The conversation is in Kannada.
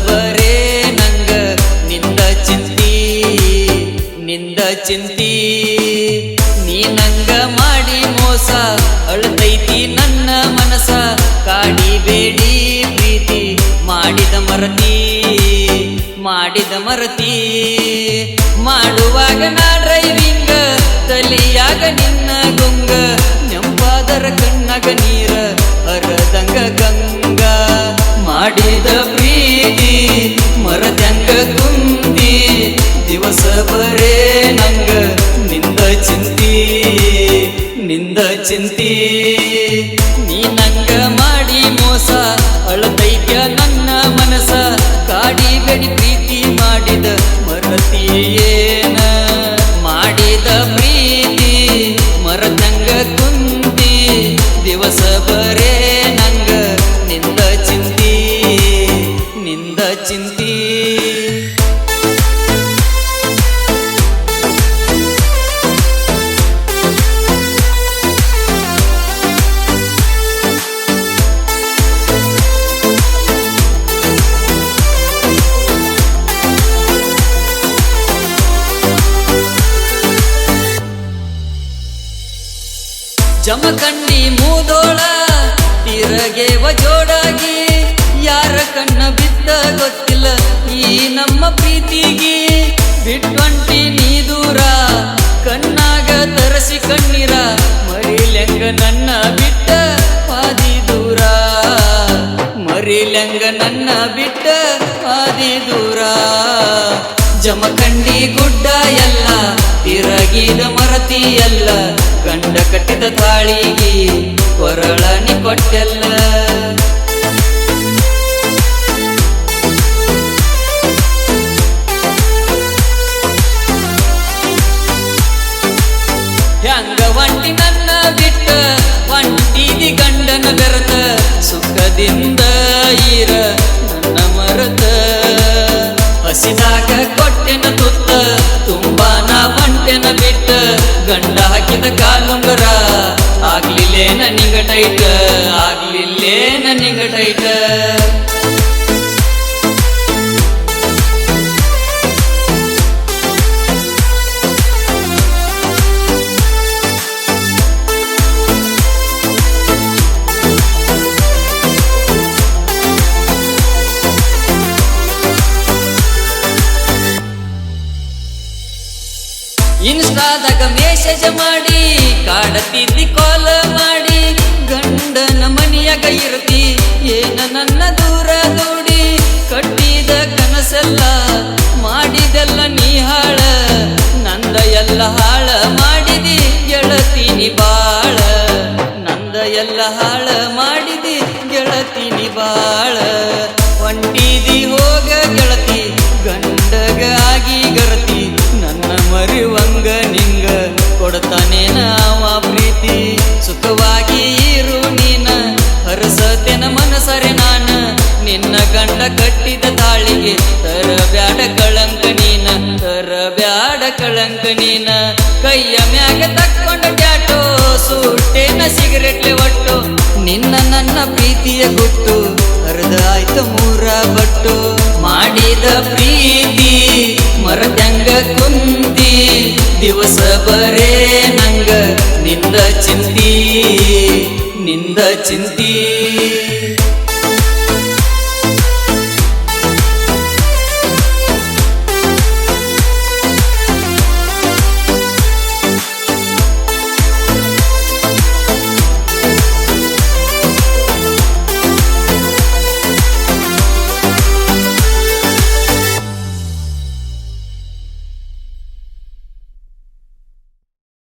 ಬರೇ ನಂಗ ನಿಂದ ಚಿಂತಿ ನಿಂದ ಚಿಂತಿ ನೀ ನಂಗ ಮಾಡಿ ಮೋಸ ಅಳತೈತಿ ನನ್ನ ಮನಸ ಕಾಡಿಬೇಡಿ ಪ್ರೀತಿ ಮಾಡಿದ ಮರತಿ ಮಾಡುವಾಗ ನಾ ಡ್ರೈವಿಂಗ ತಲಿಯಾಗ ನಿನ್ನ ಗುಂಗ ನೆಂಪಾದರ ಕಣ್ಣಾಗ ನೀರ ಹರದಂಗ ಗಂಗ ಮಾಡಿದ ಪ್ರೀತಿ ಮರದಂಗ ಕುಂದಿ ದಿವಸ ಬರೇ ನಂಗ ನಿಂದ ಚಿಂತಿ ನೀ ನಂಗ ಮಾಡಿ ಮೋಸ ಅಳತೈತ್ಯ ನನ್ನ ಮನಸ ಕಾಡಿಬೇಡಿ ಪ್ರೀತಿ ಮಾಡಿದ ಮರತಿಯೇನ ಮಾಡಿದ ಪ್ರೀತಿ ಮರದಂಗ ಕುಂದಿ ದಿವಸ ಬರೇ ನಂಗ ನಿಂದ ಚಿಂತಿ ಜಮಖಂಡಿ ಮೂದೋಳ ತಿರಗೇವ ಜೋಡಾಗಿ ಯಾರ ಕಣ್ಣ ಬಿದ್ದ ಗೊತ್ತಿಲ್ಲ ಈ ನಮ್ಮ ಪ್ರೀತಿಗೆ ಬಿಟ್ವಂಟಿ ನೀ ದೂರ ಕಣ್ಣಾಗ ತರಸಿ ಕಣ್ಣೀರ ಮರಿಲೆಂಗ ನನ್ನ ಬಿಟ್ಟ ಹಾದಿ ದೂರ ಮರಿಲೆಂಗ ನನ್ನ ಬಿಟ್ಟ ಹಾದಿ ದೂರ ಜಮಖಂಡಿ ಗುಡ್ಡ ಎಲ್ಲ ತಿರಗಿದ ಮರತಿ ಎಲ್ಲ ಗಂಡ ಕಟ್ಟಿದ ತಾಳಿಗೆ ಕೊರಳನಿ ಕೊಟ್ಟೆಲ್ಲ ಹ್ಯಾಂಗ ಒಂಟಿ ನನ್ನ ಬಿಟ್ಟ ಒಂಟಿದಿ ಗಂಡನ ಬೆರತ ಸುಖದಿಂದ ಈರ ನನ್ನ ಮರತ ಹಸಿದಾಗ ಕೊಟ್ಟೆನ ತುತ್ತ ತುಂಬಾ ನಾ ಬಂಟೆನ ಬಿಟ್ಟ ಗಂಡ ಹಾಕಿದ ಕಾಲುಂಗರ ಆಗ್ಲಿಲ್ಲೇ ನನಗ ಟೈಟ ಇನ್ಸ್ಟಾದಾಗ ಮೆಸೇಜ್ ಮಾಡಿ ಕಾಡತಿದ್ದಿ ಕಾಲ ಮಾಡಿ ಗಂಡನ ಮನೆಯಾಗ ಇರ್ತಿ ಏನ ನನ್ನ ದೂರ ದೂಡಿ ಕಟ್ಟಿದ ಕನಸೆಲ್ಲ ಮಾಡಿದೆಲ್ಲ ನೀ ಹಾಳ ನಂದ ಎಲ್ಲ ಹಾಳ ಮಾಡಿದಿ ಗೆಳತೀನಿ ಬಾಳ ನಂದ ಎಲ್ಲ ಹಾಳ ಮಾಡಿದಿ ಗೆಳತೀನಿ ಬಾಳ ಒಂಟಿದಿ ಹೋಗ ಗೆಳತಿ ಗಂಡಗ ಆಗಿ ಗರತಿ ನನ್ನ ಮರಿವಂಗ ನಿಂಗ ಕೊಡ್ತಾನೇನ ಅವ ಪ್ರೀತಿ ಸುಖವಾಗಿ ಇರು ನೀನ ಹರಸತೆನ ಮನಸರೆ ನಾನ ನಿನ್ನ ಗಂಡ ಕಟ್ಟಿದ ತಾಳಿಗೆ ತರಬ್ಯಾಡ ಕಳಂಕ ನೀನ ಕೈಯ ಮ್ಯಾಗ ತಕ್ಕೊಂಡ ಟ್ಯಾಟೋ ಸುಟ್ಟೇನ ಸಿಗರೆಟ್ಲೆ ಒಟ್ಟು ನಿನ್ನ ನನ್ನ ಪ್ರೀತಿಯ ಗುಟ್ಟು ಹರಿದಾಯ್ತು ಮೂರ ಬಟ್ಟು ಮಾಡಿದ ಪ್ರೀತಿ ಮರದಂಗ ಕುಂತಿ ದಿವಸ ಬರೇ ನಂಗ ನಿಂದ ಚಿಂತಿ